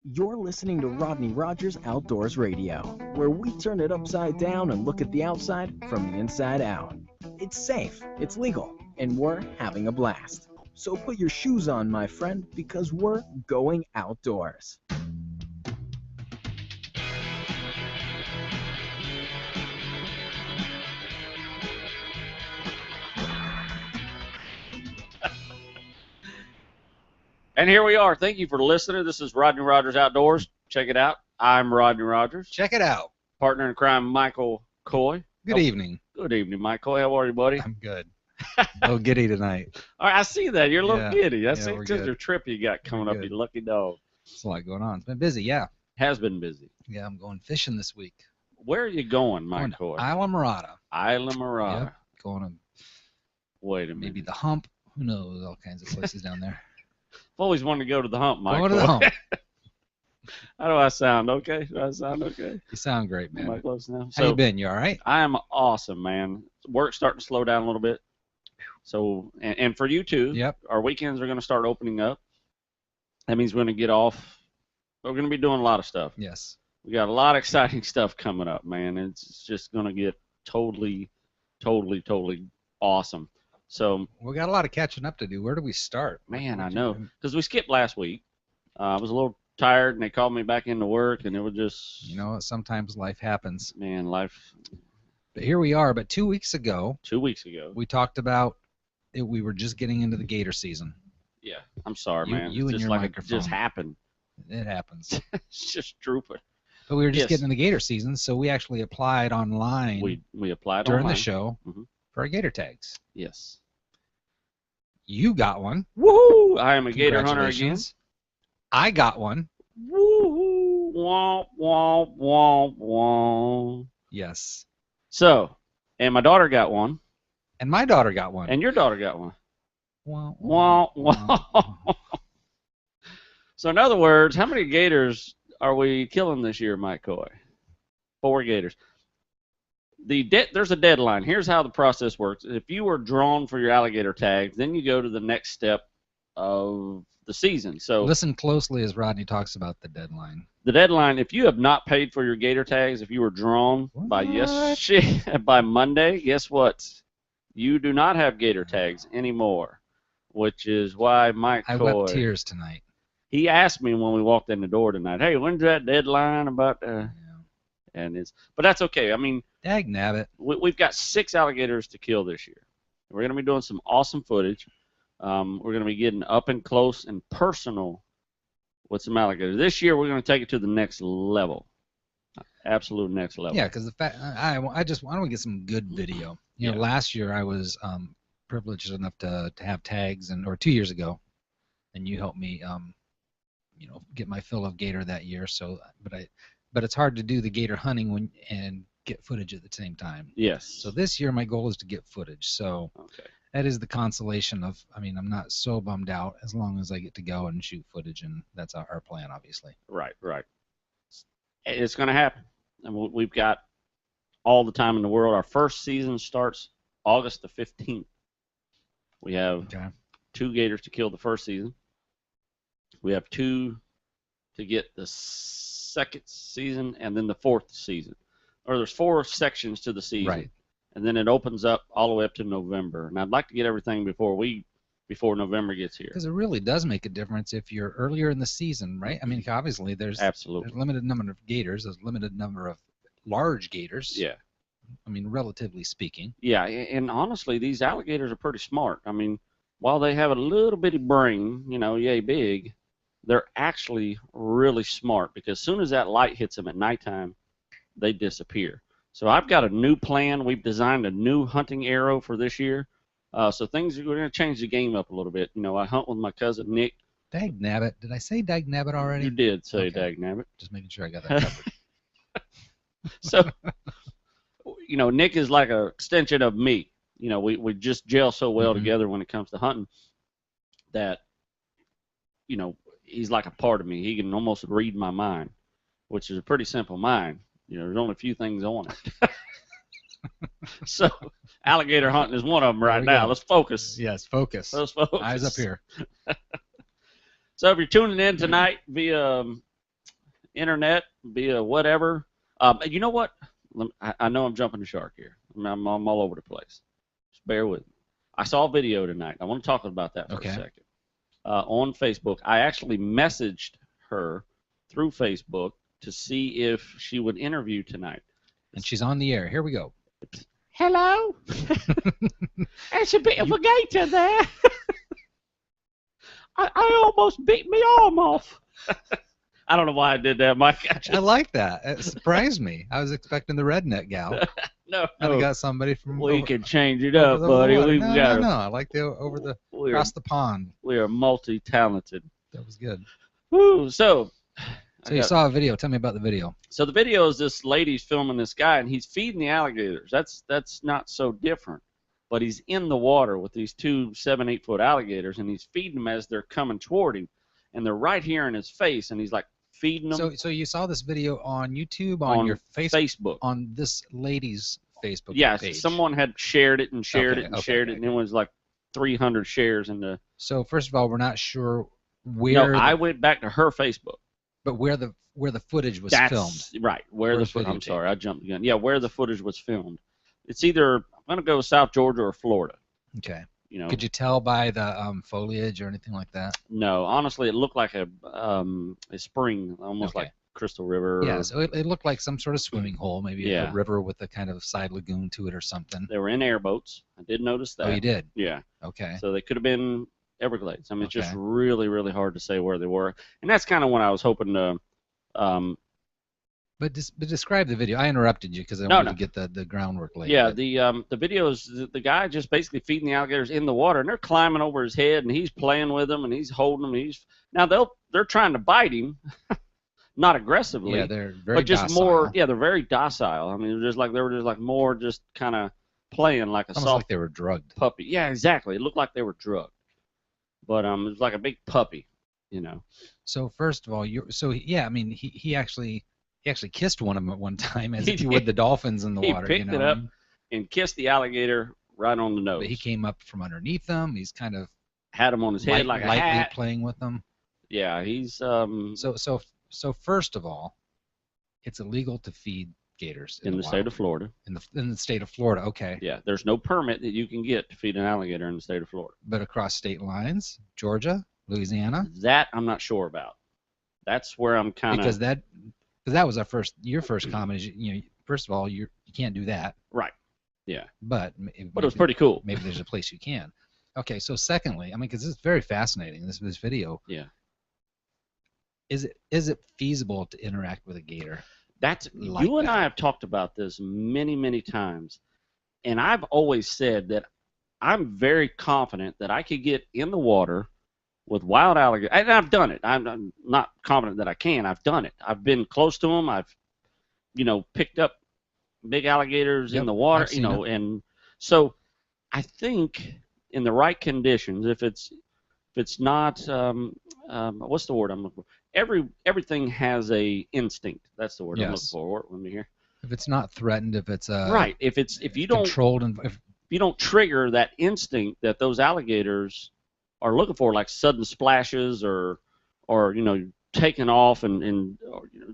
You're listening to Rodney Rogers Outdoors Radio, where we turn it upside down and look at the outside from the inside out. It's safe, it's legal, and we're having a blast. So put your shoes on, my friend, because we're going outdoors. And here we are. Thank you for listening. This is Rodney Rogers Outdoors. Check it out. I'm Rodney Rogers. Check it out. Partner in crime, Michael Coy. Good evening. Good evening, Michael. How are you, buddy? I'm good. A little giddy tonight. All right, I see that. You're a little giddy. That's we're because good. your trip you got coming up, you lucky dog. There's a lot going on. It's been busy, yeah. Has been busy. Yeah, I'm going fishing this week. Where are you going, Mike Coy? Islamorada. Islamorada. Yep. Going to Wait a minute. maybe the Hump. Who knows? All kinds of places down there. I've always wanted to go to the Hump, Mike. Going to the Hump. How do I sound? Okay? Do I sound okay? You sound great, man. Am I close now? How you been? You all right? I am awesome, man. Work's starting to slow down a little bit. So, and for you too, Yep. Our weekends are going to start opening up. That means we're going to get off. We're going to be doing a lot of stuff. Yes. We got a lot of exciting stuff coming up, man. It's just going to get totally awesome. So, We got a lot of catching up to do. Where do we start? man, I know. Because we skipped last week. I was a little tired, and they called me back into work, and it was just, You know, sometimes life happens. man, life. But here we are. But 2 weeks ago, 2 weeks ago. we talked about it. We were just getting into the Gator season. Yeah, I'm sorry, You- man. you It's and just your like microphone. it just happened. It happens. It's just trooping. But we were just Yes. getting into Gator season, so we actually applied online We applied during online. the show Mhm. for our Gator tags. Yes. You got one. Woohoo! I am a Gator hunter again. Congratulations. I got one. Woohoo! Womp womp womp womp. Yes. So, and my daughter got one, And my daughter got one. and your daughter got one. Wah, Womp wah, womp. wah. So, in other words, how many Gators are we killing this year, Mike Coy? 4 Gators. There's a deadline. Here's how the process works. If you are drawn for your alligator tags, then you go to the next step of the season. So Listen closely as Rodney talks about the deadline. the deadline, if you have not paid for your gator tags, if you were drawn by by Monday, guess what? You do not have gator tags anymore, which is why Mike I Coy, wept tears tonight. he asked me when we walked in the door tonight, hey, when's that deadline about Yeah. but that's okay. I mean, Dag nabbit. we've got 6 alligators to kill this year. We're going to be doing some awesome footage. We're going to be getting up and close and personal with some alligators. This year, we're going to take it to the next level, absolute next level. Yeah, because the fact I why don't we get some good video? You know, Yeah. last year I was privileged enough to have tags, or 2 years ago, and you helped me get my fill of gator that year. So, but it's hard to do the gator hunting and get footage at the same time. Yes. So this year my goal is to get footage. So Okay. that is the consolation of, I'm not so bummed out as long as I get to go and shoot footage, and that's our plan, obviously. Right. It's going to happen. And we've got all the time in the world. Our first season starts August the 15th. We have Okay. 2 gators to kill the first season. We have 2 to get the second season and then the 4th season. Or there's 4 sections to the season. Right. And then it opens up all the way up to November. And I'd like to get everything before November gets here. Because it really does make a difference if you're earlier in the season, right? I mean, obviously there's Absolutely. a limited number of gators, there's a limited number of large gators. Yeah. I mean, relatively speaking. Yeah, and honestly, these alligators are pretty smart. I mean, while they have a little bitty brain, yay big, they're actually really smart because as soon as that light hits them at nighttime, they disappear. So I've got a new plan. We've designed a new hunting arrow for this year. So we're going to change the game up a little bit. I hunt with my cousin Nick. Dag nabbit. Did I say dag nabbit already? You did say Okay. dagnabbit. Just making sure I got that covered. So, Nick is like an extension of me. We just gel so well Mhm. together when it comes to hunting that, he's like a part of me. He can almost read my mind, which is a pretty simple mind. There's only a few things on it. So, alligator hunting is one of them There right we now. go. Let's focus. Yes, focus. Let's focus. Eyes up here. So if you're tuning in tonight via internet, via whatever. You know what? I know I'm jumping the shark here. I'm all over the place. Just bear with me. I saw a video tonight. I want to talk about that for a second. On Facebook, I actually messaged her through Facebook to see if she would interview tonight. And she's on the air. Here we go. Hello? There's a bit of a gator there. I almost beat my arm off. I don't know why I did that, Mike. I like that. It surprised me. I was expecting the redneck gal. No. I got somebody from. We can change it up, buddy. No. I like the across the pond. We are multi-talented. That was good. Woo. So you saw a video. Tell me about the video. So the video is this lady's filming this guy, and he's feeding the alligators. That's not so different. But he's in the water with these 2 7-8 foot alligators, and he's feeding them as they're coming toward him, and they're right here in his face, and he's like feeding them. So you saw this video on YouTube, on your Facebook, on this lady's Facebook page. Someone had shared it and shared it, and it was like 300 shares in the. So first of all, we're not sure where. No, I went back to her Facebook. But where the footage was filmed. Right, where the footage. I'm sorry, I jumped the gun. Yeah, where the footage was filmed. It's either I'm gonna go South Georgia or Florida. Okay. You know. Could you tell by the foliage or anything like that? No, honestly, it looked like a spring, almost like Crystal River. Yeah, so it looked like some sort of swimming hole, maybe a river with a kind of side lagoon to it or something. They were in airboats. I did notice that. Oh, you did? Yeah. Okay. So they could have been Everglades. I mean, it's just really, really hard to say where they were, and that's kind of when I was hoping to. But describe the video. I interrupted you because I wanted to get the groundwork laid. Yeah, the video is the guy just basically feeding the alligators in the water, and they're climbing over his head, and he's playing with them, and he's holding them. Now they're trying to bite him, not aggressively. Yeah, they're very but just docile. more. Yeah, they're very docile. I mean, they were just more just kind of playing like a almost soft like they were drugged. Puppy. Yeah, exactly. It looked like they were drugged, but it was like a big puppy, you know. So first of all, I mean, he actually kissed one of them at one time, as if he would the dolphins in the water. He picked it up and kissed the alligator right on the nose. But he came up from underneath them. He's kind of had him on his head like a lightly hat. playing with them. Yeah, he's So first of all, it's illegal to feed gators in the state of Florida. In the state of Florida, okay. Yeah, there's no permit that you can get to feed an alligator in the state of Florida. But across state lines, Georgia, Louisiana. That I'm not sure about. That's where I'm kind of because that was your first comment is first of all you can't do that. Right. Yeah. But it was pretty cool. Maybe there's a place you can. Okay, so secondly, I mean, because this is very fascinating. This video. Yeah. Is it feasible to interact with a gator? You and I have talked about this many, many times, and I've always said that I'm very confident that I could get in the water with wild alligators, and I've done it. I'm not confident that I can. I've done it. I've been close to them. I've, picked up big alligators in the water, and so I think in the right conditions, if it's not, what's the word I'm looking for? Everything has a instinct. That's the word I'm looking for. Let me hear. If it's not threatened, if it's right, if you don't controlled, and if you don't trigger that instinct that those alligators are looking for, like sudden splashes or taking off and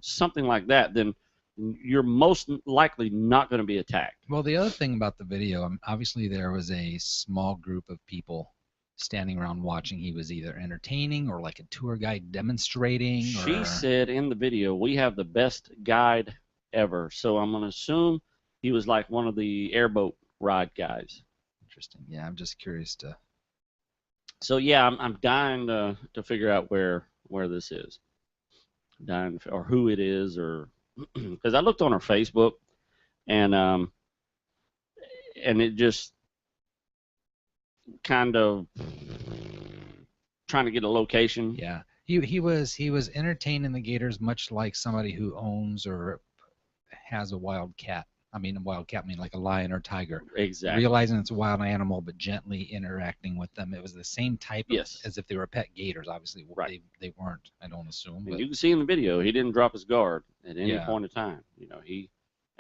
something like that, then you're most likely not going to be attacked. Well, the other thing about the video, obviously there was a small group of people standing around watching. He was either entertaining or like a tour guide demonstrating. She said in the video, "We have the best guide ever." So I'm going to assume he was like one of the airboat ride guys. Interesting. Yeah, I'm just curious to. So yeah, I'm dying to figure out where this is, or who it is, or because I looked on her Facebook, and it just kind of trying to get a location. Yeah, he was entertaining the gators much like somebody who owns or has a wild cat. I mean, a wild cat, like a lion or tiger. Exactly. Realizing it's a wild animal, but gently interacting with them. It was the same type of, yes, as if they were pet gators. Obviously, right. They weren't, I don't assume. But you can see in the video, he didn't drop his guard at any point in time. He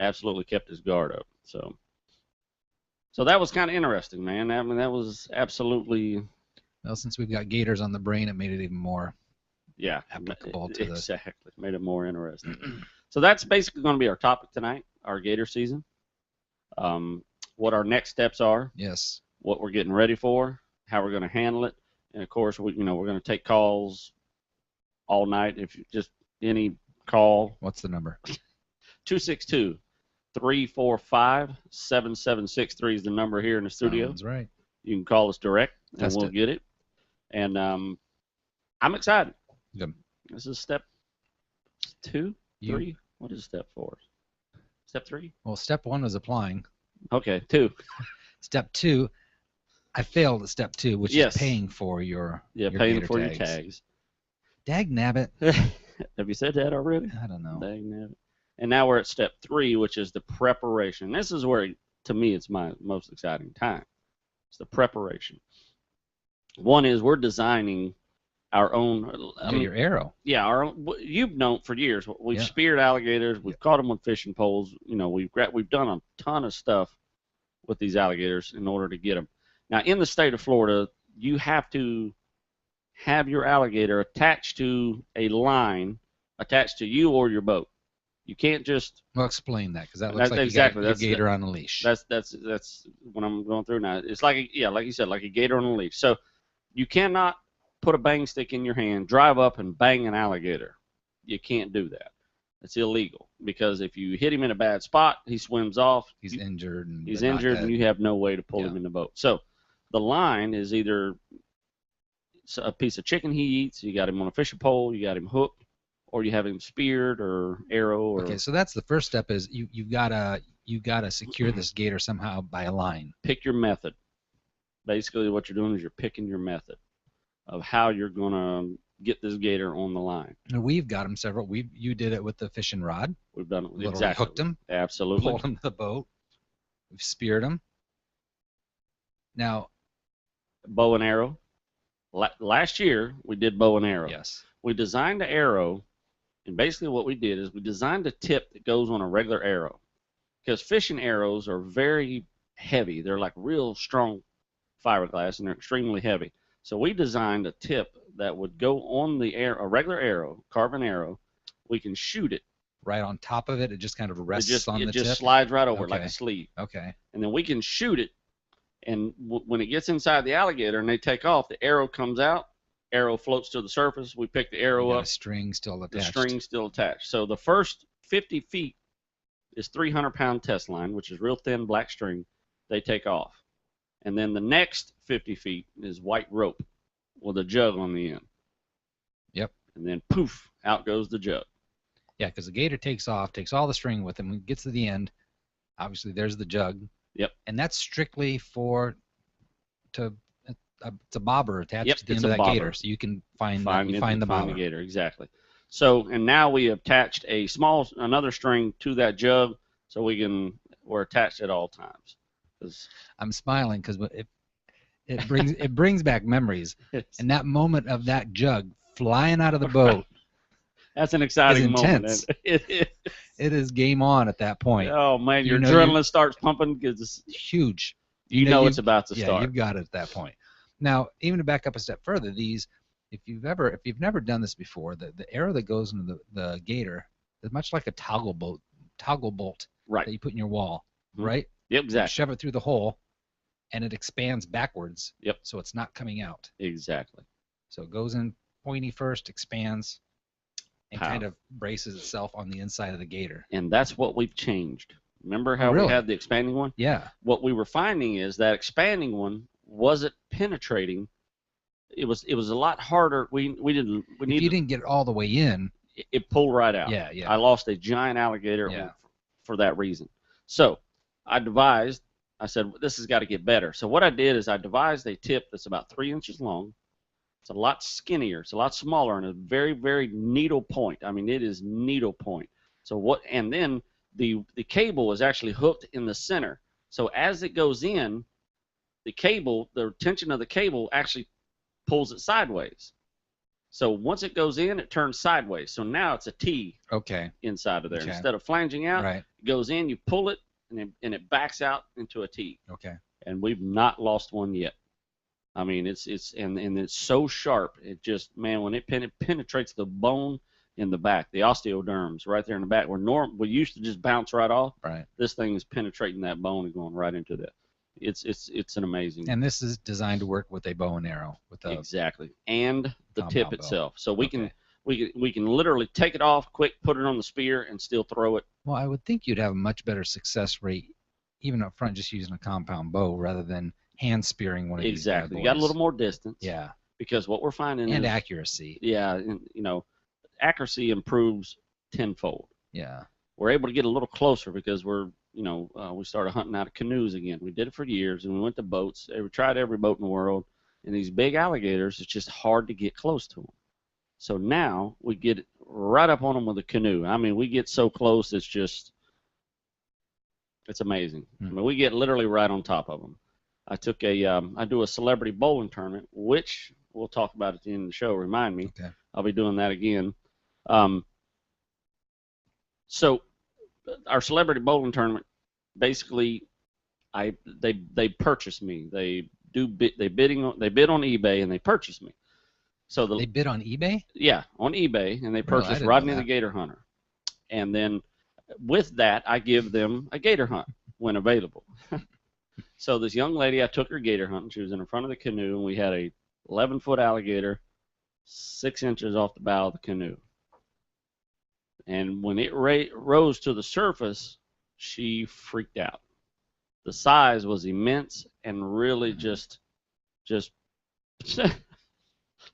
absolutely kept his guard up. So that was kind of interesting, man. I mean, that was absolutely. Well, since we've got gators on the brain, it made it even more applicable to the. Exactly. Made it more interesting. So that's basically going to be our topic tonight, our gator season. What our next steps are. Yes. What we're getting ready for, how we're going to handle it, and of course, we're going to take calls all night. If you just any call. What's the number? 262-345-7763 is the number here in the studio. Sounds right. You can call us direct, and Test we'll it. get it. And I'm excited. Good. This is step 2, 3. What is step 4? Step 3? Well, step 1 was applying. Okay, 2. Step 2, I failed at step 2, which Yes. is paying for your paying gator for tags. your tags. Dag nabbit. Have you said that already? I don't know. Dang nabbit. And now we're at step 3, which is the preparation. This is where, to me, it's my most exciting time. It's the preparation. One is we're designing our own. Your arrow. Yeah, our own. You've known for years. We've speared alligators. We've caught them with fishing poles. We've done a ton of stuff with these alligators in order to get them. Now, in the state of Florida, you have to have your alligator attached to a line attached to you or your boat. You can't just. Well, explain that, because that looks like exactly. you got your gator on a leash. That's what I'm going through now. It's like like you said, like a gator on a leash. So you cannot put a bang stick in your hand, drive up and bang an alligator. You can't do that. It's illegal, because if you hit him in a bad spot, he swims off. He's injured. And you have no way to pull him in the boat. So the line is either a piece of chicken he eats, you got him on a fishing pole, you got him hooked, or you have him speared or arrow. Or okay, so that's the first step. Is you gotta secure this gator somehow by a line. Pick your method. Basically, what you're doing is you're picking your method of how you're gonna get this gator on the line. And we've got them several. You did it with the fishing rod. We've done it. Literally Exactly. hooked him. Absolutely. Pulled him to the boat. We've speared him. Now, bow and arrow. Last year we did bow and arrow. Yes. We designed the arrow, and basically what we did is we designed a tip that goes on a regular arrow, because fishing arrows are very heavy. They're like real strong fiberglass, and they're extremely heavy. So we designed a tip that would go on the a regular arrow, carbon arrow. We can shoot it. Right on top of it, it just kind of rests on the tip? It just slides right over like Okay. a sleeve. Okay. And then we can shoot it, and when it gets inside the alligator and they take off, the arrow comes out, arrow floats to the surface, we pick the arrow You got up. a string still attached. The string's still attached. So the first 50 feet is 300-pound test line, which is real thin black string. They take off. And then the next 50 feet is white rope with a jug on the end. Yep. And then poof, out goes the jug. Yeah, because the gator takes off, takes all the string with him, when it gets to the end, obviously there's the jug. Yep. And that's strictly it's a bobber attached to the end of that bobber. gator, so you can find the Find bobber. the gator, exactly. So, and now we have attached another string to that jug, so we're attached at all times. I'm smiling because it brings back memories, and that moment of that jug flying out of the boat. That's an exciting is moment. intense. It is. It is game on at that point. Oh man, your You know, adrenaline starts pumping because it's Huge. you know it's about to Yeah, start. you've got it at that point. Now, even to back up a step further, if you've never done this before, the arrow that goes into the gator is much like a toggle bolt Right. that you put in your wall, Mhm. right? Yep, You exactly. shove it through the hole, and it expands backwards. Yep. So it's not coming out. Exactly. So it goes in pointy first, expands, and Pow. kind of braces itself on the inside of the gator. And that's what we've changed. Remember how really? we had the expanding one? Yeah. What we were finding is that expanding one wasn't penetrating. It was a lot harder. If you didn't get it all the way in. It pulled right out. Yeah, yeah. I lost a giant alligator Yeah. for that reason. So I said, this has got to get better. So what I did is I devised a tip that's about 3 inches long. It's a lot skinnier. It's a lot smaller and a very, very needle point. I mean, it is needle point. And then the cable is actually hooked in the center. So as it goes in, the tension of the cable actually pulls it sideways. So once it goes in, it turns sideways. So now it's a T Okay. inside of there. Okay. Instead of flanging out, Right. it goes in, you pull it, and it backs out into a T. Okay. And we've not lost one yet. I mean, it's it's so sharp. It just, man, when it penetrates the bone in the back, the osteoderms right there in the back, where we used to just bounce right off. Right. This thing is penetrating that bone and going right into that. It's an amazing. And this is designed to work with a bow and arrow, with a exactly, and the tip bow. itself. So we can literally take it off quick, put it on the spear, and still throw it. Well, I would think you'd have a much better success rate, even up front, just using a compound bow rather than hand spearing one of these bad boys. You got a little more distance. Yeah. Because what we're finding and is accuracy. Yeah, and, accuracy improves tenfold. Yeah. We're able to get a little closer because we started hunting out of canoes again. We did it for years, and we went to boats. We tried every boat in the world, and these big alligators, it's just hard to get close to them. So now we get right up on them with a canoe. I mean, we get so close, it's amazing. I mean, we get literally right on top of them. I do a celebrity bowling tournament, which we'll talk about at the end of the show. Remind me. Okay. I'll be doing that again. So our celebrity bowling tournament, basically, they purchase me. They bid on eBay and they purchase me. So they bid on eBay? Yeah, on eBay, and they purchase Rodney the Gator Hunter. And then with that, I give them a gator hunt when available. So this young lady, I took her gator hunting. She was in the front of the canoe, and we had a 11-foot alligator 6 inches off the bow of the canoe. And when it rose to the surface, she freaked out. The size was immense and really just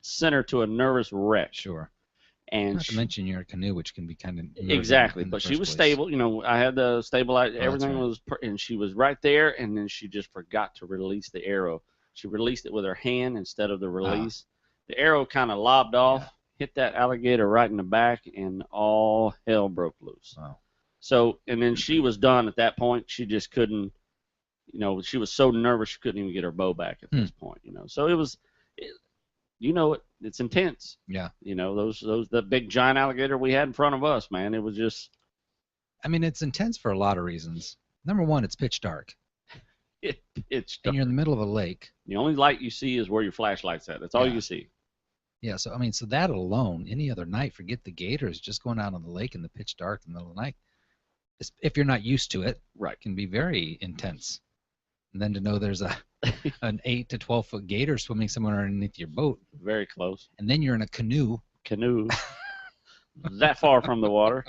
sent her to a nervous wreck. Sure. And not to mention your canoe, which can be kind of exactly. But she was stable. I had the stabilize. Everything right. was, and she was right there. And then she just forgot to release the arrow. She released it with her hand instead of the release. The arrow kind of lobbed off, hit that alligator right in the back, and all hell broke loose. Wow. So, and then she was done at that point. She just couldn't. She was so nervous she couldn't even get her bow back at this point. So it was. It's intense. Yeah. The big giant alligator we had in front of us, man. It was just. I mean, it's intense for a lot of reasons. Number one, it's pitch dark. It's dark. And you're in the middle of a lake. The only light you see is where your flashlight's at. That's all you see. Yeah. So so that alone, any other night, forget the gators, just going out on the lake in the pitch dark in the middle of the night. If you're not used to it, right, can be very intense. And then to know there's an 8 to 12-foot gator swimming somewhere underneath your boat. Very close. And then you're in a canoe. That far from the water,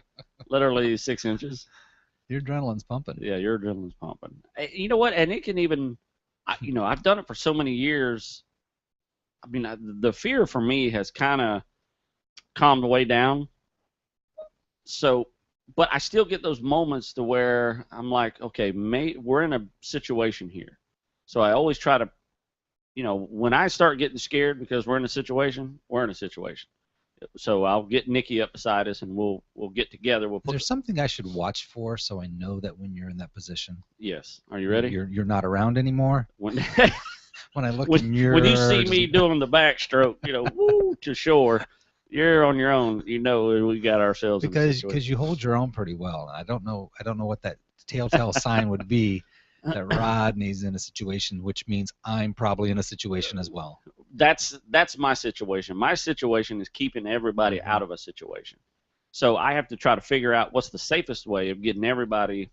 literally 6 inches. Your adrenaline's pumping. Yeah, your adrenaline's pumping. You know what? And it can even, I've done it for so many years. I mean, the fear for me has kind of calmed way down. So, but I still get those moments to where I'm like, okay, we're in a situation here. So I always try to, when I start getting scared because we're in a situation, we're in a situation. So I'll get Nikki up beside us, and we'll get together. Is there something I should watch for so I know that when you're in that position? Yes. Are you ready? You're not around anymore. When I look in your. When you see me doing the backstroke, woo, to shore, you're on your own. We got ourselves. Because you hold your own pretty well. I don't know what that telltale sign would be. That Rodney's in a situation, which means I'm probably in a situation as well. That's my situation. My situation is keeping everybody out of a situation. So I have to try to figure out what's the safest way of getting everybody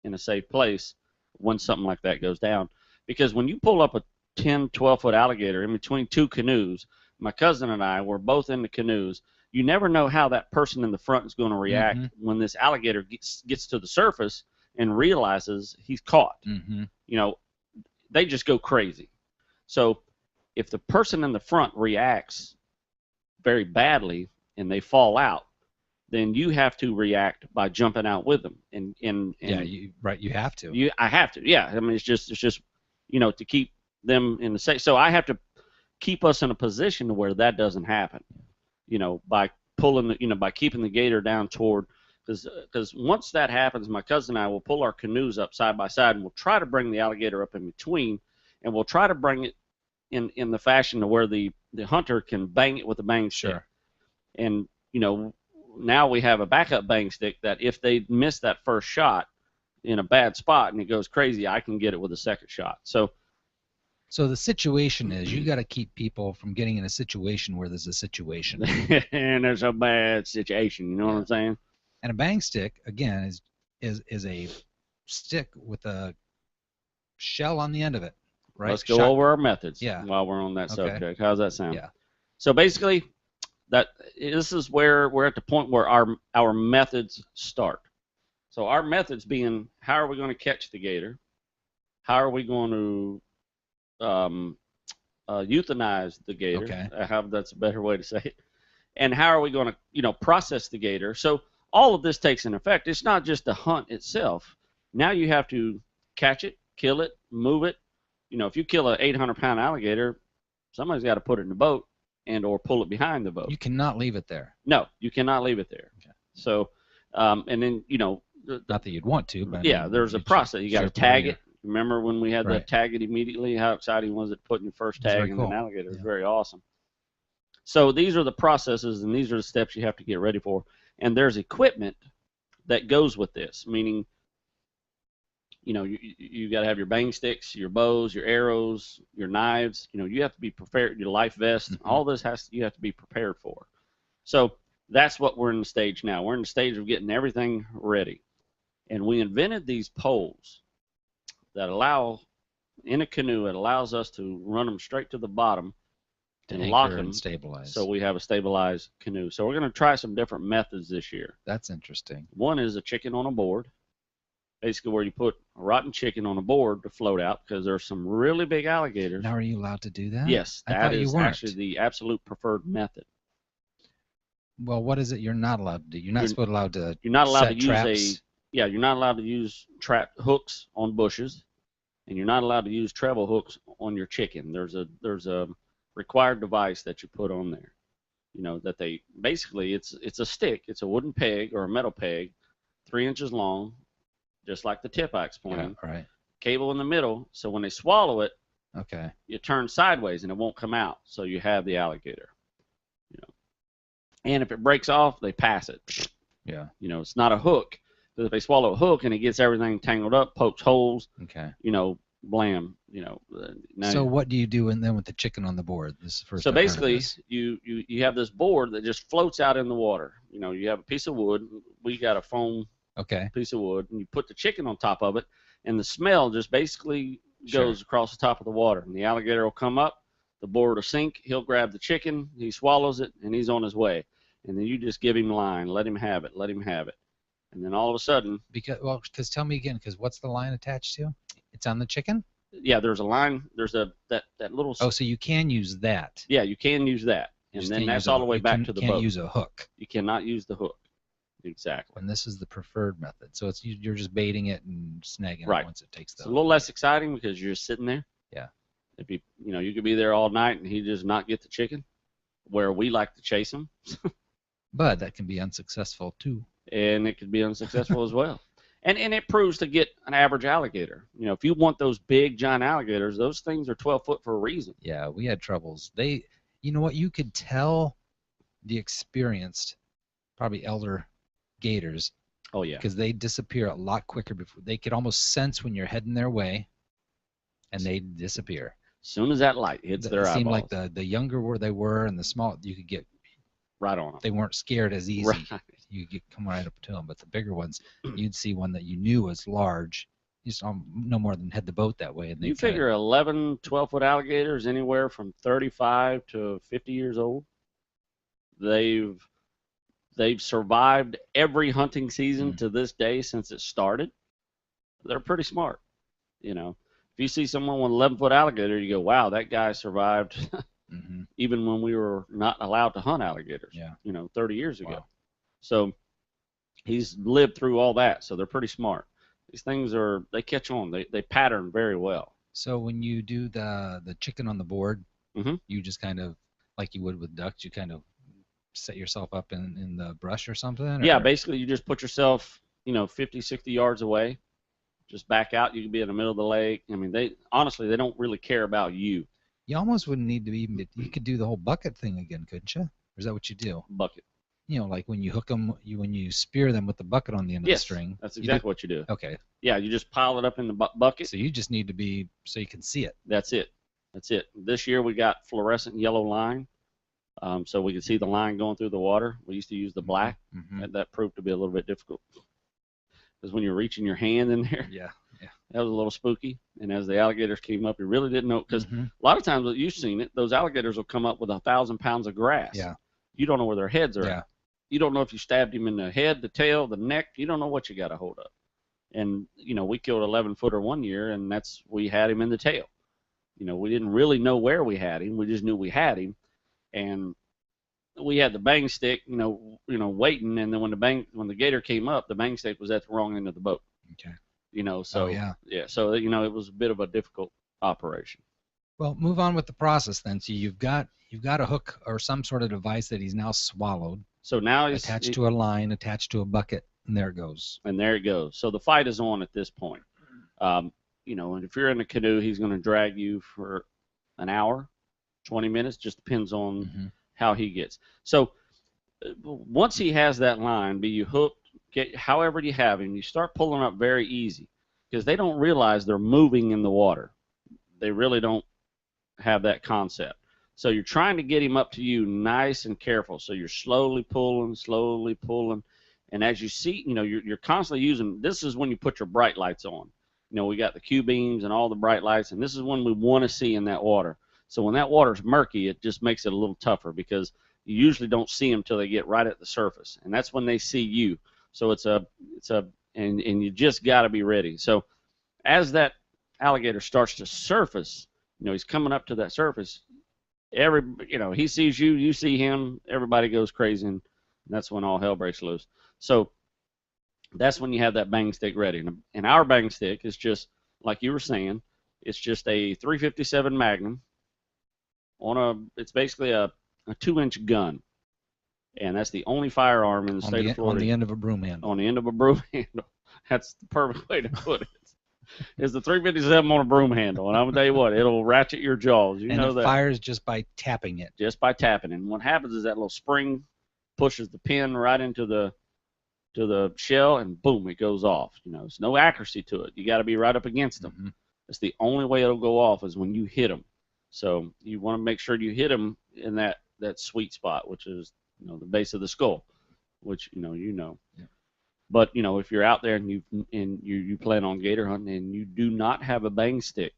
in a safe place when something like that goes down. Because when you pull up a 10, 12-foot alligator in between two canoes, my cousin and I were both in the canoes. You never know how that person in the front is going to react when this alligator gets to the surface and realizes he's caught. They just go crazy. So if the person in the front reacts very badly and they fall out, then you have to react by jumping out with them. You have to. I have to. Yeah. I mean, it's just to keep them in the safe. So I have to keep us in a position to where that doesn't happen. By pulling by keeping the gator down toward. Because once that happens, my cousin and I will pull our canoes up side by side, and we'll try to bring the alligator up in between, and we'll try to bring it in the fashion to where the hunter can bang it with a bang stick. Sure. And, now we have a backup bang stick that if they miss that first shot in a bad spot and it goes crazy, I can get it with a second shot. So So the situation is you got to keep people from getting in a situation where there's a situation. And there's a bad situation. You know what I'm saying? And a bang stick, again, is a stick with a shell on the end of it, right? Let's go over our methods while we're on that Okay. subject. How's that sound? Yeah. So basically, this is where we're at the point where our methods start. So our methods being, how are we going to catch the gator? How are we going to euthanize the gator? Okay. That's a better way to say it. And how are we going to, process the gator? So all of this takes an effect. It's not just the hunt itself. Now you have to catch it, kill it, move it. If you kill an 800-pound alligator, somebody's got to put it in the boat or pull it behind the boat. You cannot leave it there. No, you cannot leave it there. Okay. So, and then, not that you'd want to, but there's a process. You got to tag it. Remember when we had the Right. tag it immediately? How exciting was it putting your first tag in cool. an alligator? It was very awesome. So these are the processes and these are the steps you have to get ready for. And there's equipment that goes with this, meaning, you got to have your bang sticks, your bows, your arrows, your knives. You have to be prepared, your life vest. Mm-hmm. All this you have to be prepared for. So that's what we're in the stage now. We're in the stage of getting everything ready. And we invented these poles that allow, in a canoe, it allows us to run them straight to the bottom and lock them and stabilize. so we have a stabilized canoe. So we're going to try some different methods this year. That's interesting. One is a chicken on a board, basically where you put a rotten chicken on a board to float out because there's some really big alligators. Now, are you allowed to do that? Yes, that is actually the absolute preferred method. Well, what is it you're not allowed to do? You're not allowed to. You're not allowed to traps. use you're not allowed to use trap hooks on bushes, and you're not allowed to use treble hooks on your chicken. There's a required device that you put on there. That they basically it's a stick. It's a wooden peg or a metal peg, 3 inches long, just like the tip I explained. Yeah, right. Cable in the middle, so when they swallow it, okay, you turn sideways and it won't come out. So you have the alligator. And if it breaks off, they pass it. Yeah. It's not a hook. Because if they swallow a hook and it gets everything tangled up, pokes holes, okay, blam, So what do you do then with the chicken on the board? This is the first. So basically, you have this board that just floats out in the water. You have a piece of wood. We got a foam piece of wood, and you put the chicken on top of it, and the smell just basically goes across the top of the water. And the alligator will come up, the board will sink, he'll grab the chicken, he swallows it, and he's on his way. And then you just give him line, let him have it. And then all of a sudden... Because tell me again, because what's the line attached to? It's on the chicken? Yeah, there's a line, there's that little... Oh, so you can use that. Yeah, you can use that. And then that's all the way back to the boat. You can't use a hook. You cannot use the hook. Exactly. And this is the preferred method. So you're just baiting it and snagging it once it takes the It's a little less exciting because you're just sitting there. Yeah. If you could be there all night and he does not get the chicken, where we like to chase him. But that can be unsuccessful too. And it could be unsuccessful as well. And it proves to get an average alligator. If you want those big giant alligators, those things are 12 foot for a reason. Yeah, we had troubles. You know what? You could tell the experienced, probably elder gators. Oh yeah. Because they disappear a lot quicker before they could almost sense when you're heading their way, and they disappear. As soon as that light hits their eyeballs. It seemed like the younger where they were and the small, you could get right on them. They weren't scared as easy. Right. You could come right up to them, but the bigger ones, you'd see one that you knew was large. You saw no more than head the boat that way. And you figure 11, 12-foot alligators anywhere from 35 to 50 years old. They've survived every hunting season to this day since it started. They're pretty smart. If you see someone with an 11-foot alligator, you go, wow, that guy survived even when we were not allowed to hunt alligators, 30 years ago. Wow. So he's lived through all that, so they're pretty smart. These things they catch on. They pattern very well. So when you do the chicken on the board, you just kind of, like you would with ducks, you kind of set yourself up in the brush or something? Yeah, basically you just put yourself, 50, 60 yards away. Just back out. You can be in the middle of the lake. I mean, they don't really care about you. You almost wouldn't need to even. You could do the whole bucket thing again, couldn't you? Or is that what you do? Bucket. Like when you hook them, when you spear them with the bucket on the end of the string. That's exactly what you do. Okay. Yeah, you just pile it up in the bucket. So you just need to be so you can see it. That's it. That's it. This year we got fluorescent yellow line, so we could see the line going through the water. We used to use the black. Mm-hmm. That proved to be a little bit difficult because when you're reaching your hand in there, Yeah. that was a little spooky. And as the alligators came up, you really didn't know, because Mm-hmm. a lot of times you've seen it, those alligators will come up with 1,000 pounds of grass. Yeah. You don't know where their heads are Yeah. at. You don't know if you stabbed him in the head, the tail, the neck. You don't know what you got a hold of. And, we killed 11-footer one year, and we had him in the tail. We didn't really know where we had him. We just knew we had him. And we had the bang stick, waiting. And then when the gator came up, the bang stick was at the wrong end of the boat. Okay. So, so, it was a bit of a difficult operation. Well, move on with the process then. So you've got a hook or some sort of device that he's now swallowed. So now he's attached to a line, attached to a bucket, and there it goes. And there it goes. So the fight is on at this point. And if you're in a canoe, he's going to drag you for an hour, 20 minutes, just depends on how he gets. So once he has that line, be you hooked, however you have him, you start pulling up very easy, because they don't realize they're moving in the water. They really don't have that concept. So you're trying to get him up to you nice and careful. So you're slowly pulling. And as you see, you're constantly using, this is when you put your bright lights on. We got the Q beams and all the bright lights, and this is when we want to see in that water. So when that water's murky, it just makes it a little tougher, because you usually don't see them till they get right at the surface, and that's when they see you. So and you just got to be ready. So as that alligator starts to surface, he's coming up to that surface. He sees you, you see him, everybody goes crazy, and that's when all hell breaks loose. So that's when you have that bang stick ready. And our bang stick is just, like you were saying, it's just a 357 Magnum it's basically a 2-inch gun. And that's the only firearm in the state of Florida. On the end of a broom handle. On the end of a broom handle. That's the perfect way to put it. It's the 357 on a broom handle. And I'm going to tell you what, it'll ratchet your jaws. You know that. And it fires just by tapping it. Just by tapping. And what happens is that little spring pushes the pin right into the shell, and boom, it goes off. There's no accuracy to it. You got to be right up against them. Mm-hmm. It's the only way it'll go off is when you hit them. So you want to make sure you hit them in that sweet spot, which is the base of the skull, which Yeah. But if you're out there and you plan on gator hunting and you do not have a bang stick,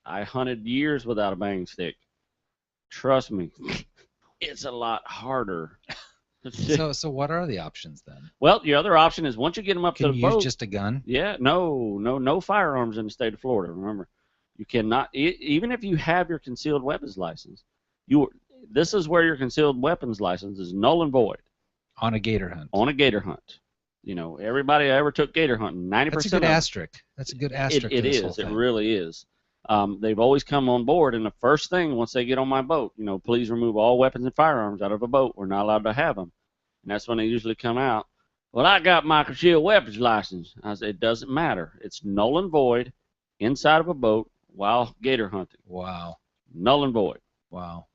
I hunted years without a bang stick. Trust me, it's a lot harder. So what are the options then? Well, the other option is once you get them up to the boat. Can you use just a gun? Yeah, no firearms in the state of Florida. Remember, you cannot, even if you have your concealed weapons license. This is where your concealed weapons license is null and void. On a gator hunt. On a gator hunt. Everybody I ever took gator hunting, 90%. That's a good asterisk. That's a good asterisk. It is. It really is. They've always come on board, and the first thing once they get on my boat, please remove all weapons and firearms out of a boat. We're not allowed to have them. And that's when they usually come out. Well, I got my concealed weapons license. I said, it doesn't matter. It's null and void inside of a boat while gator hunting. Wow. Null and void. Wow.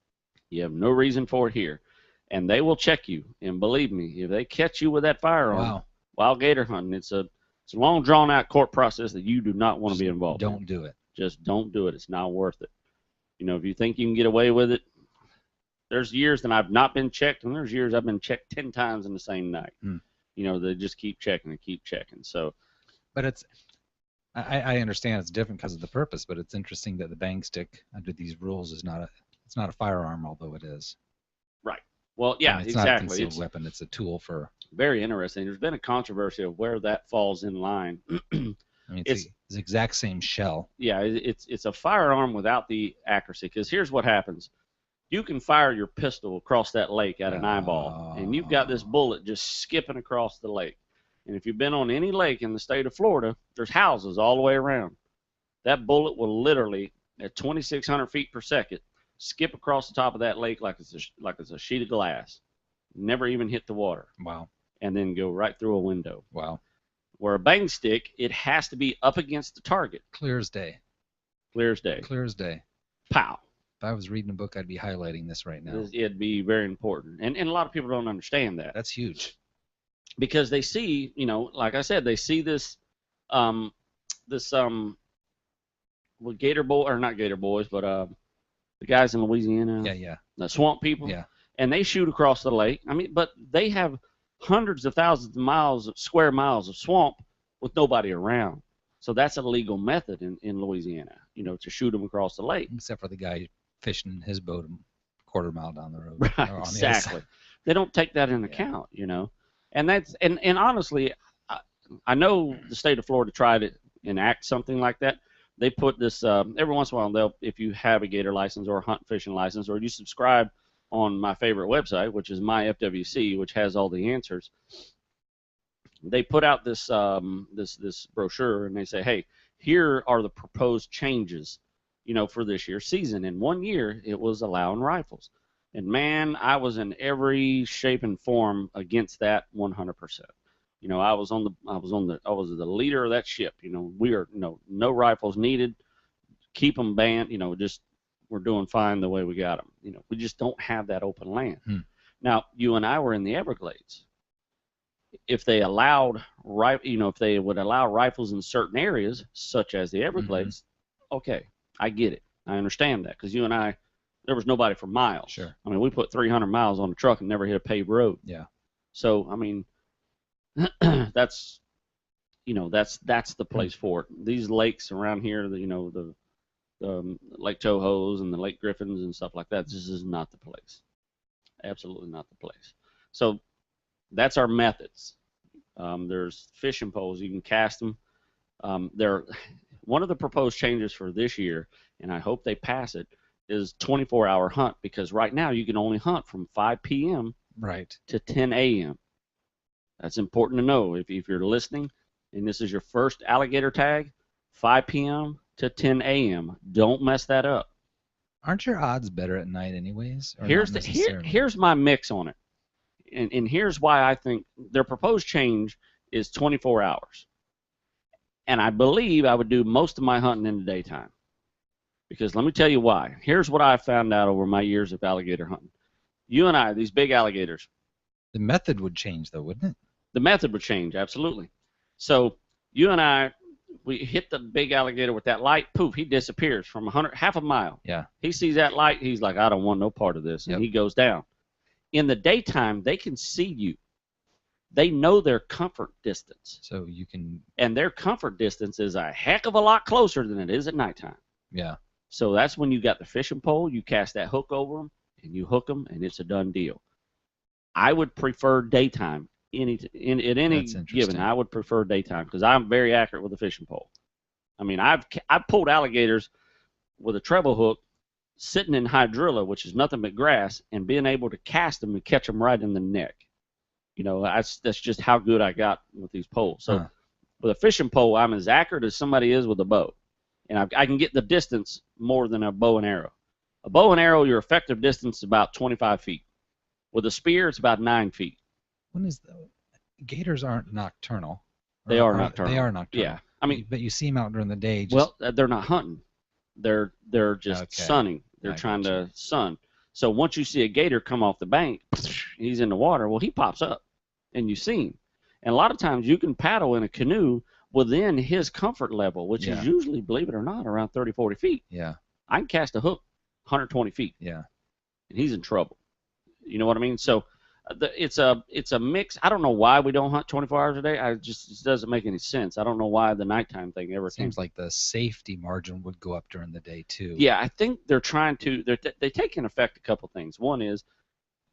You have no reason for it here. And they will check you. And believe me, if they catch you with that firearm while gator hunting, it's a long, drawn-out court process that you do not want to be involved in. Don't do it. Just don't do it. It's not worth it. If you think you can get away with it, there's years that I've not been checked, and there's years I've been checked 10 times in the same night. They just keep checking and keep checking. So, but I understand it's different because of the purpose, but it's interesting that the bang stick under these rules is not a firearm, although it is. Right. Well, yeah, it's exactly. Not a concealed weapon. It's a tool for. Very interesting. There's been a controversy of where that falls in line. It's the exact same shell. Yeah, it's a firearm without the accuracy. Because here's what happens: you can fire your pistol across that lake at an eyeball, and you've got this bullet just skipping across the lake. And if you've been on any lake in the state of Florida, there's houses all the way around. That bullet will literally, at 2,600 feet per second, skip across the top of that lake like it's a sheet of glass. Never even hit the water. Wow. And then go right through a window. Wow. Where a bang stick, it has to be up against the target. Clear as day. Clear as day. Clear as day. Pow. If I was reading a book, I'd be highlighting this right now. It'd be very important. And a lot of people don't understand that. That's huge. Because they see, like I said, they see this with Gator Boy, or not Gator Boys, but the guys in Louisiana, Yeah. the swamp people, Yeah. and they shoot across the lake. I mean, but they have hundreds of thousands of square miles of swamp with nobody around. So that's a legal method in Louisiana, to shoot them across the lake. Except for the guy fishing his boat a quarter mile down the road. Right, or on exactly. The They don't take that into account, And that's and honestly, I know the state of Florida tried to enact something like that. They put this every once in a while. If you have a gator license or a hunt fishing license, or you subscribe on my favorite website, which is my FWC, which has all the answers. They put out this this brochure, and they say, hey, here are the proposed changes, for this year's season. In 1 year, it was allowing rifles, and man, I was in every shape and form against that 100%. I was the leader of that ship. We are no rifles needed, keep them banned. Just we're doing fine the way we got them. We just don't have that open land. Now, you and I were in the Everglades. If they allowed if they would allow rifles in certain areas, such as the Everglades, okay, I get it. I understand that, because you and I, there was nobody for miles. Sure. I mean, we put 300 miles on the truck and never hit a paved road. Yeah. So, I mean, that's the place for it. These lakes around here, the Lake Tohos and the Lake Griffins and stuff like that, this is not the place. Absolutely not the place. So that's our methods. There's fishing poles. You can cast them. One of the proposed changes for this year, and I hope they pass it, is 24-hour hunt, because right now you can only hunt from 5 p.m. to 10 a.m. That's important to know. If you're listening and this is your first alligator tag, 5 p.m. to 10 a.m. Don't mess that up. Aren't your odds better at night anyways? Here's my mix on it. And here's why I think their proposed change is 24 hours. And I believe I would do most of my hunting in the daytime. Because let me tell you why. Here's what I found out over my years of alligator hunting. You and I, these big alligators. The method would change, though, wouldn't it? The method would change, absolutely. So you and I, we hit the big alligator with that light, poof, he disappears from half a mile. Yeah. He sees that light, he's like, I don't want no part of this, and he goes down. In the daytime, they can see you. They know their comfort distance. So you can... And their comfort distance is a heck of a lot closer than it is at nighttime. Yeah. So that's when you got the fishing pole, you cast that hook over them, and you hook them, and it's a done deal. I would prefer daytime. At any given, I would prefer daytime, because I'm very accurate with the fishing pole. I mean, I've pulled alligators with a treble hook sitting in hydrilla, which is nothing but grass, and being able to cast them and catch them right in the neck. That's just how good I got with these poles. So with a fishing pole, I'm as accurate as somebody is with a bow, and I can get the distance more than a bow and arrow. A bow and arrow, your effective distance is about 25 feet. With a spear, it's about 9 feet. Gators aren't nocturnal. They are nocturnal. They are nocturnal. Yeah, I mean, but you see them out during the day. Well, they're not hunting. They're just sunning. They're trying to sun. So once you see a gator come off the bank, he's in the water. Well, he pops up, and you see him. And a lot of times you can paddle in a canoe within his comfort level, which is usually, believe it or not, around 30, 40 feet. Yeah. I can cast a hook 120 feet. Yeah. And he's in trouble. You know what I mean? So it's a mix. I don't know why we don't hunt 24 hours a day. It doesn't make any sense. I don't know why the nighttime thing ever came. Seems like the safety margin would go up during the day too. Yeah, I think they're trying to. They take in effect a couple things. One is,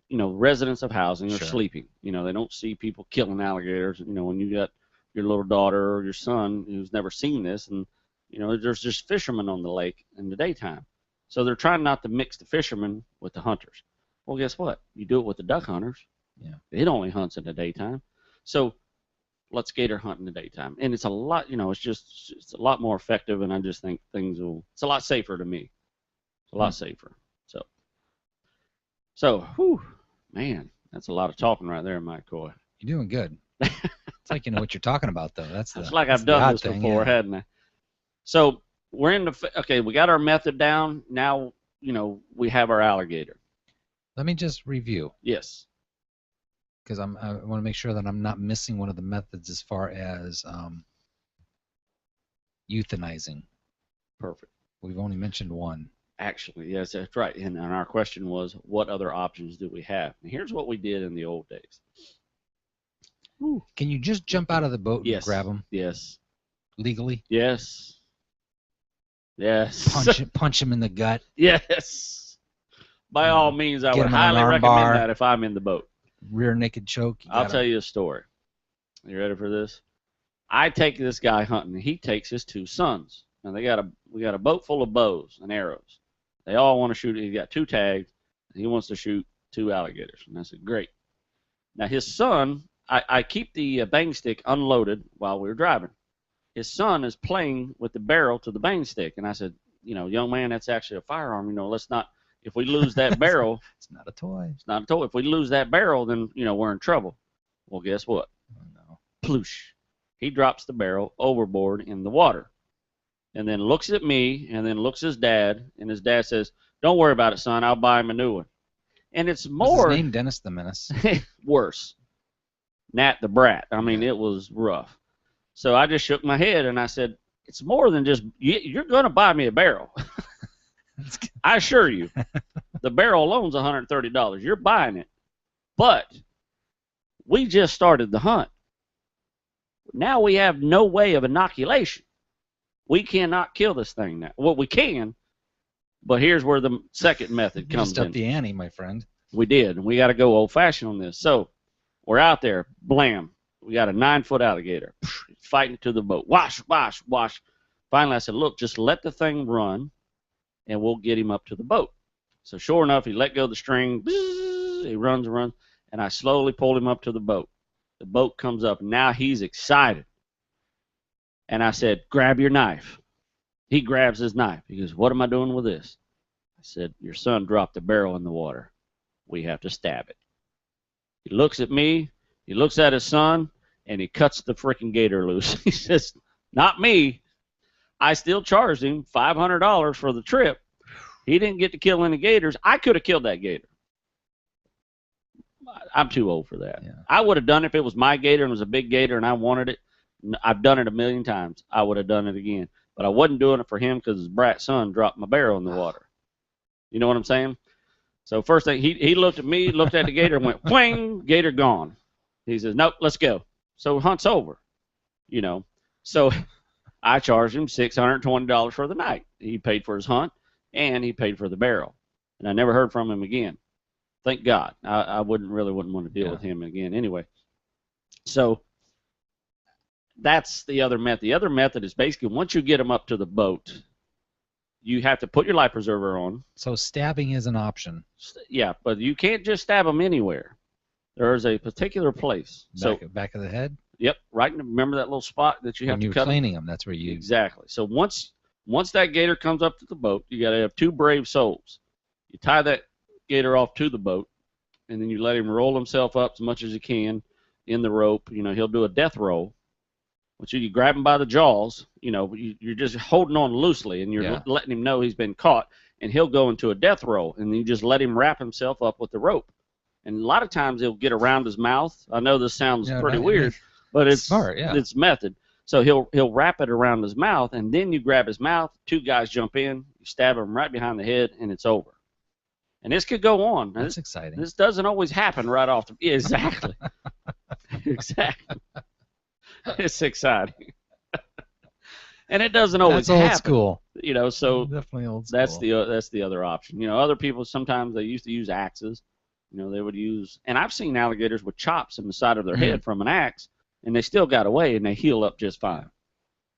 residents of housing are sleeping. They don't see people killing alligators. When you got your little daughter or your son who's never seen this, and there's just fishermen on the lake in the daytime. So they're trying not to mix the fishermen with the hunters. Well, guess what? You do it with the duck hunters. Yeah. It only hunts in the daytime. So let's gator hunt in the daytime. And it's a lot, it's a lot more effective, and I just think it's a lot safer to me. It's a lot safer. So, whew, man, that's a lot of talking right there, Mike Coy. You're doing good. It's like you know what you're talking about, though. It's like I've done this before, hadn't I? So we're we got our method down. Now, we have our alligator. Let me just review. Yes. Because I want to make sure that I'm not missing one of the methods as far as euthanizing. Perfect. We've only mentioned one. Actually, yes, that's right. And our question was, what other options do we have? And here's what we did in the old days. Can you just jump out of the boat and grab them? Yes. Legally? Yes. Yes. Punch him in the gut. Yes. By all means, I would highly recommend that if I'm in the boat. Rear naked choke. I'll tell you a story. You ready for this? I take this guy hunting. He takes his 2 sons. And we got a boat full of bows and arrows. They all want to shoot. He's got 2 tags. And he wants to shoot 2 alligators. And I said, great. Now his son, I keep the bang stick unloaded while we were driving. His son is playing with the barrel to the bang stick. And I said, young man, that's actually a firearm. Let's not, if we lose that barrel. It's not a toy. It's not a toy. If we lose that barrel, then, we're in trouble. Well, guess what? Oh, no. Ploosh. He drops the barrel overboard in the water. And then looks at me and then looks at his dad. And his dad says, don't worry about it, son. I'll buy him a new one. And it's more. Was his name Dennis the Menace? Worse. Nat the Brat. I mean, it was rough. So I just shook my head and I said, it's more than just, you're going to buy me a barrel. I assure you. The barrel alone's $130. You're buying it. But we just started the hunt. Now we have no way of inoculation. We cannot kill this thing now. Well, we can, but here's where the second method comes in. You just up the ante, my friend. We did, and we got to go old-fashioned on this. So we're out there, blam. We got a 9-foot alligator fighting to the boat. Wash, wash, wash. Finally, I said, look, just let the thing run, and we'll get him up to the boat. So sure enough, he let go of the string. He runs, and I slowly pulled him up to the boat. The boat comes up. Now he's excited. And I said, grab your knife. He grabs his knife. He goes, what am I doing with this? I said, your son dropped the barrel in the water. We have to stab it. He looks at me. He looks at his son, and he cuts the freaking gator loose. He says, not me. I still charged him $500 for the trip. He didn't get to kill any gators. I could have killed that gator. I'm too old for that. Yeah. I would have done it if it was my gator and it was a big gator and I wanted it. I've done it a million times. I would have done it again. But I wasn't doing it for him because his brat son dropped my barrel in the water. You know what I'm saying? So first thing, he looked at me, looked at the gator, and went, whang, gator gone. He says, nope, let's go. So hunt's over. So I charged him $620 for the night. He paid for his hunt, and he paid for the barrel. And I never heard from him again. Thank God. I wouldn't want to deal with him again anyway. So that's the other method. The other method is basically once you get them up to the boat, you have to put your life preserver on. So stabbing is an option. Yeah, but you can't just stab them anywhere. There is a particular place. Back of the head? Yep, right. Remember that little spot that you have to cut? When you're cleaning them, that's where you... Exactly. So once that gator comes up to the boat, you got to have 2 brave souls. You tie that gator off to the boat, and then you let him roll himself up as much as he can in the rope. He'll do a death roll. Once you grab him by the jaws, you're just holding on loosely, and you're letting him know he's been caught, and he'll go into a death roll, and then you just let him wrap himself up with the rope. And a lot of times he'll get around his mouth. I know this sounds pretty weird, but it's smart, it's method. So he'll wrap it around his mouth, and then you grab his mouth, 2 guys jump in, you stab him right behind the head, and it's over. And this could go on. That's exciting. This doesn't always happen right off the... Exactly. Exactly. It's exciting. And it doesn't always happen. That's old school. So definitely old school. That's the other option. Other people, sometimes they used to use axes. They would use... And I've seen alligators with chops in the side of their head from an axe, and they still got away, and they heal up just fine.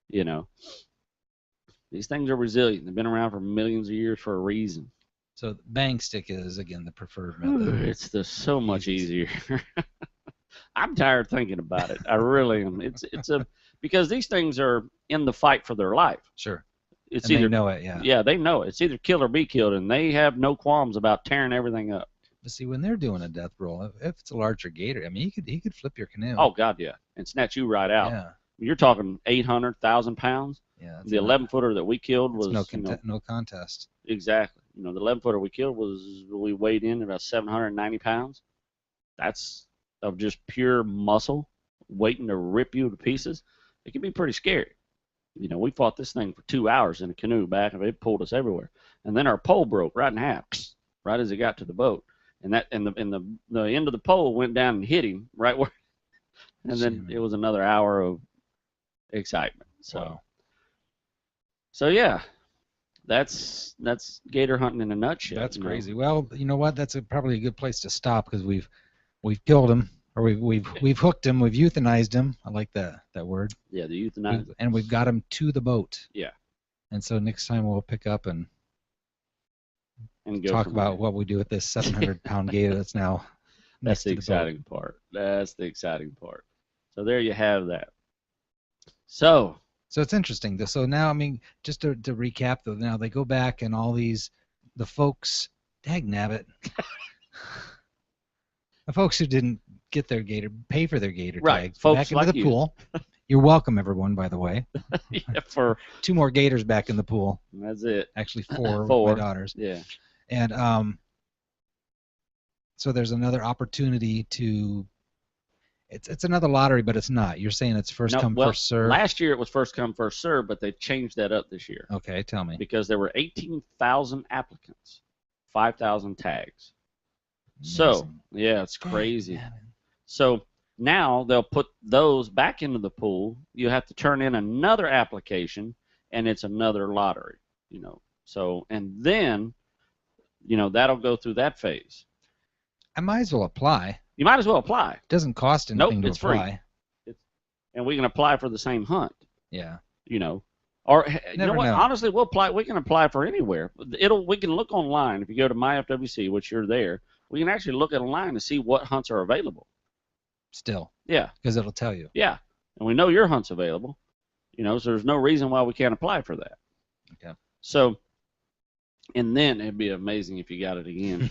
These things are resilient. They've been around for millions of years for a reason. So bang stick is, again, the preferred method. It's so much easier. I'm tired thinking about it. I really am. Because these things are in the fight for their life. Sure. They know it, yeah. Yeah, they know it. It's either kill or be killed, and they have no qualms about tearing everything up. But see, when they're doing a death roll, if it's a larger gator, I mean, he could flip your canoe. Oh God, yeah, and snatch you right out. Yeah. You're talking 800,000 pounds. Yeah. The 11-footer that we killed was no contest. Exactly. The 11-footer we killed we weighed in about 790 pounds. That's of just pure muscle waiting to rip you to pieces. It can be pretty scary. You know, we fought this thing for 2 hours in a canoe back, and it pulled us everywhere. And then our pole broke right in half, right as it got to the boat. And the end of the pole went down and hit him right where, and then it was another hour of excitement. So, wow. So yeah, that's gator hunting in a nutshell. That's crazy. Well, you know what? That's probably a good place to stop because we've killed him, or we've hooked him, we've euthanized him. I like that word. Yeah, the euthanize. And we've got him to the boat. Yeah. And so next time we'll pick up and go talk about what we do with this 700-pound gator that's now. That's the exciting part. That's the exciting part. So there you have that. So it's interesting. So now, I mean, just to recap, though, now they go back and all the folks, dagnabbit, the folks who didn't get their gator, pay for their gator tags, folks back into like the pool. You're welcome, everyone, by the way. Yeah, for 2 more gators back in the pool. That's it. Actually, 4 with my daughters. Yeah. And so there's another opportunity to. It's another lottery, but it's not. You're saying it's first come, first serve? Last year it was first come, first serve, but they changed that up this year. Okay, tell me. Because there were 18,000 applicants, 5,000 tags. Amazing. So, yeah, it's crazy. So now they'll put those back into the pool. You have to turn in another application, and it's another lottery, you know. So, and then, you know, that'll go through that phase. I might as well apply. You might as well apply. It doesn't cost anything to apply. Free. And we can apply for the same hunt. Yeah. You know, or you know what? Know. Honestly, we'll apply. We can apply for anywhere. We can look online. If you go to MyFWC, which you're there, we can actually look at online to see what hunts are available. Still. Yeah. Because it'll tell you. Yeah, and we know your hunt's available. You know, so there's no reason why we can't apply for that. Okay. So, and then it'd be amazing if you got it again.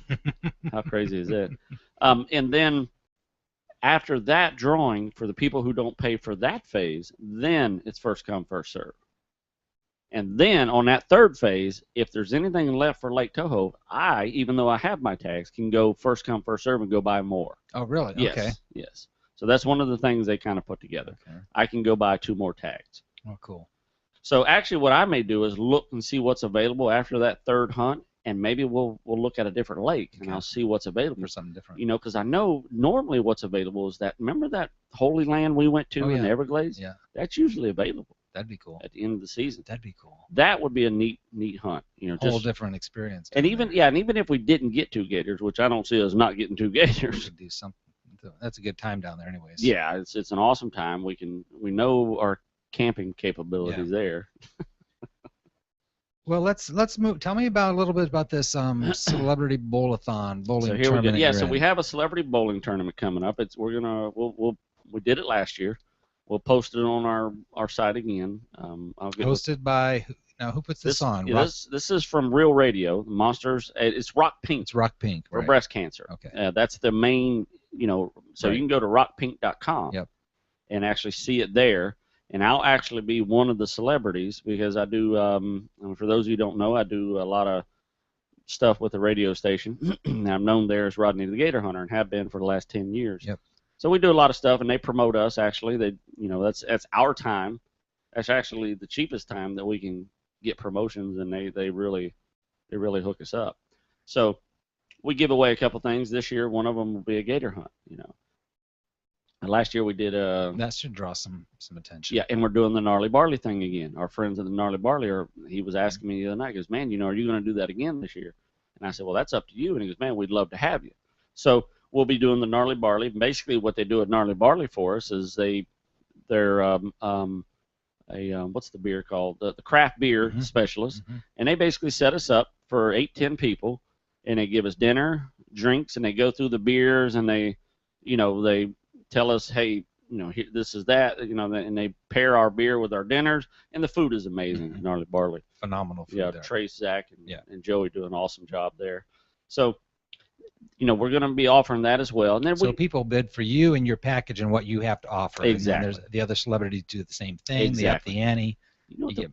How crazy is that? And then after that drawing, for the people who don't pay for that phase, then it's first come, first serve. And then on that third phase, if there's anything left for Lake Toho, even though I have my tags, can go first come, first serve and go buy more. Oh, really? Yes, okay. Yes. So that's one of the things they kind of put together. Okay. I can go buy 2 more tags. Oh, cool. So actually what I may do is look and see what's available after that third hunt, and maybe we'll look at a different lake, and I'll see what's available. For something different. You know, because I know normally what's available is that, remember that Holy Land we went to in the Everglades? Yeah. That's usually available. That'd be cool. At the end of the season. That'd be cool. That would be a neat hunt. You know, whole different experience. And even if we didn't get 2 gators, which I don't see us not getting 2 gators. We could do something. That's a good time down there, anyways. Yeah, it's an awesome time. We know our camping capabilities there. Well, let's move. Tell me a little bit about this celebrity bowling tournament. So here we go. Yeah, so we have a celebrity bowling tournament coming up. We did it last year. We'll post it on our site again. Hosted by who puts this on? This is from Real Radio. Monsters. It's Rock Pink. It's Rock Pink for breast cancer. Okay. That's the main. You know, so you can go to rockpink.com. Yep. And actually see it there. And I'll actually be one of the celebrities because I do, for those of you who don't know, I do a lot of stuff with the radio station. I'm known there as Rodney the Gator Hunter and have been for the last 10 years. Yep. So we do a lot of stuff, and they promote us, actually. That's our time. That's actually the cheapest time that we can get promotions, and they really hook us up. So we give away a couple things. This year, one of them will be a gator hunt, you know. And last year we did that should draw some attention. Yeah, and we're doing the Gnarly Barley thing again. Our friends at the Gnarly Barley he was asking me the other night, he goes, man, are you going to do that again this year? And I said, well, that's up to you. And he goes, man, we'd love to have you. So we'll be doing the Gnarly Barley. Basically what they do at Gnarly Barley for us is they're what's the beer called? The craft beer specialist. Mm-hmm. And they basically set us up for 8-10 people, and they give us dinner, drinks, and they go through the beers, and they tell us, hey, this is that, and they pair our beer with our dinners, and the food is amazing. Mm-hmm. Gnarly Barley. Phenomenal food. Yeah, there. Trace, Zach, and Joey do an awesome job there. So, we're going to be offering that as well. And then people bid for you and your package and what you have to offer. Exactly. And then the other celebrities do the same thing. Exactly. They up the ante. You know what the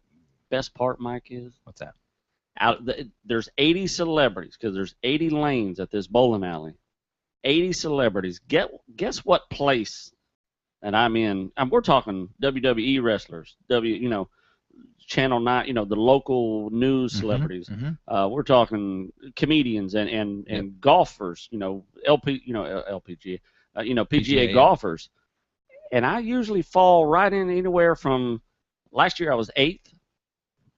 best part, Mike, is? What's that? There's 80 celebrities, because there's 80 lanes at this bowling alley. 80 celebrities. Guess what place that I'm in? We're talking WWE wrestlers, Channel 9, you know, the local news celebrities. We're talking comedians and golfers, you know, LPGA, you know, PGA golfers. And I usually fall right in anywhere from, last year I was 8th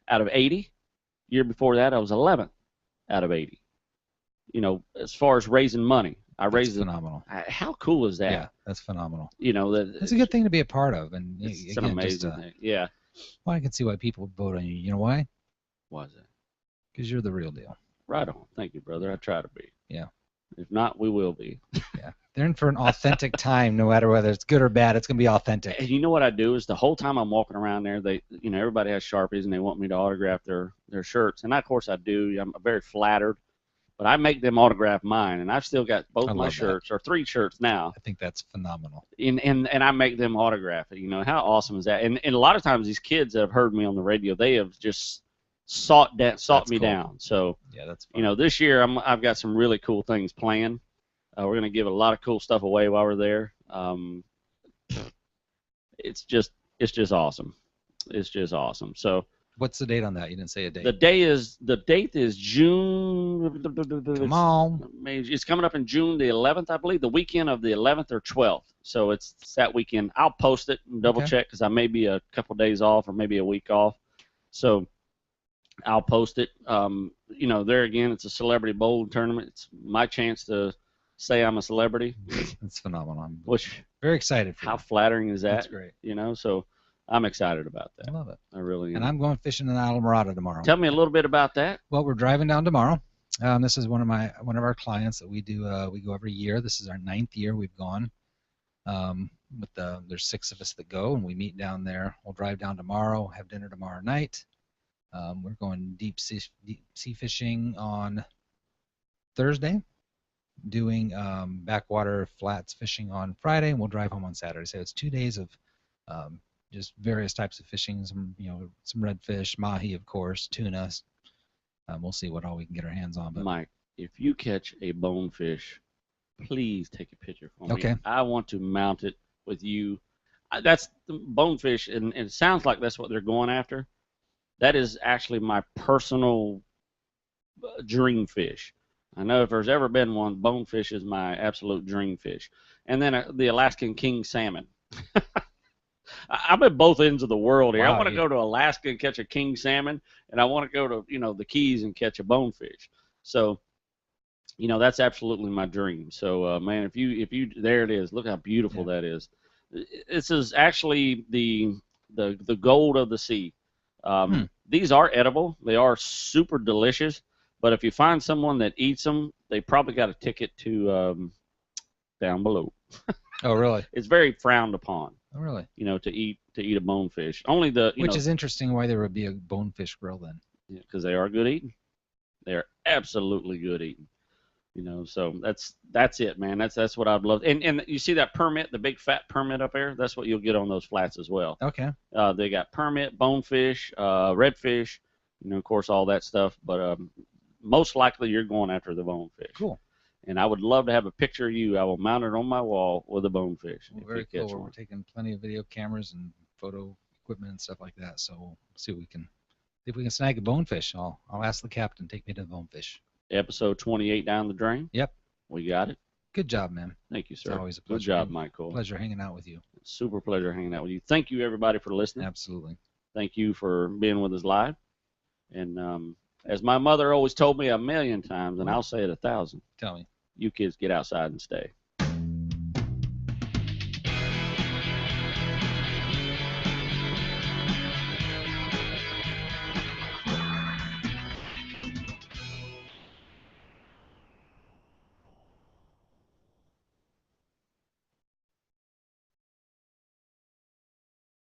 out of 80. Year before that I was 11th out of 80. You know, as far as raising money. That's phenomenal. How cool is that? Yeah, that's phenomenal. You know, it's a good thing to be a part of, and it's an amazing thing. Yeah. Well, I can see why people vote on you. You know why? Why is that? Because you're the real deal. Right on. Thank you, brother. I try to be. Yeah. If not, we will be. Yeah. They're in for an authentic time, no matter whether it's good or bad. It's gonna be authentic. And you know what I do is the whole time I'm walking around there, you know, everybody has Sharpies and they want me to autograph their shirts, and of course I do. I'm very flattered. But I make them autograph mine, and I've still got both my shirts, or 3 shirts now. I think that's phenomenal. And I make them autograph it. You know, how awesome is that? And a lot of times these kids that have heard me on the radio, they have just sought me down. So, yeah, that's fun. You know, this year I've got some really cool things planned. We're going to give a lot of cool stuff away while we're there. It's just awesome. It's just awesome. So. What's the date on that? You didn't say a date. The date is June. Come on. It's coming up in June the 11th, I believe, the weekend of the 11th or 12th. So it's that weekend. I'll post it and double check because I may be a couple days off or maybe a week off. So I'll post it. You know, there again, it's a celebrity bowl tournament. It's my chance to say I'm a celebrity. That's phenomenal. I'm Which very excited for how flattering is that? That's great. You know, so. I'm excited about that. I love it. I really am. And I'm going fishing in Alamorada tomorrow. Tell me a little bit about that. Well, we're driving down tomorrow. This is one of our clients that we do. We go every year. This is our 9th year we've gone. There's 6 of us that go, and we meet down there. We'll drive down tomorrow, have dinner tomorrow night. We're going deep sea fishing on Thursday, doing backwater flats fishing on Friday, and we'll drive home on Saturday. So it's 2 days of just various types of fishing, some redfish, mahi, of course, tuna. We'll see what all we can get our hands on. But Mike, if you catch a bonefish, please take a picture for me. Okay. I want to mount it with you. That's the bonefish, and it sounds like that's what they're going after. That is actually my personal dream fish. I know if there's ever been one, bonefish is my absolute dream fish. And then the Alaskan king salmon. I'm at both ends of the world here. Wow, I want to go to Alaska and catch a king salmon, and I want to go to, you know, the Keys and catch a bonefish. So, you know, that's absolutely my dream. So, man, if you there it is. Look how beautiful that is. This is actually the gold of the sea. These are edible. They are super delicious. But if you find someone that eats them, they probably got a ticket to down below. Oh, really? It's very frowned upon. Oh, really? You know, to eat a bonefish. Only which is interesting. Why there would be a bonefish grill then? Because they are good eating. They are absolutely good eating. You know, so that's it, man. That's what I'd love. And you see that permit, the big fat permit up there? That's what you'll get on those flats as well. Okay. They got permit, bonefish, redfish, you know, of course, all that stuff. But most likely you're going after the bonefish. Cool. And I would love to have a picture of you. I will mount it on my wall with a bonefish. Well, very cool. We're taking plenty of video cameras and photo equipment and stuff like that. So we'll see if we can snag a bonefish. I'll ask the captain to take me to the bonefish. Episode 28 down the drain. Yep. We got it. Good job, man. Thank you, sir. It's always a pleasure. Good job, Michael. Pleasure hanging out with you. Super pleasure hanging out with you. Thank you, everybody, for listening. Absolutely. Thank you for being with us live. And as my mother always told me 1,000,000 times, and I'll say it 1,000. Tell me. You kids get outside and stay.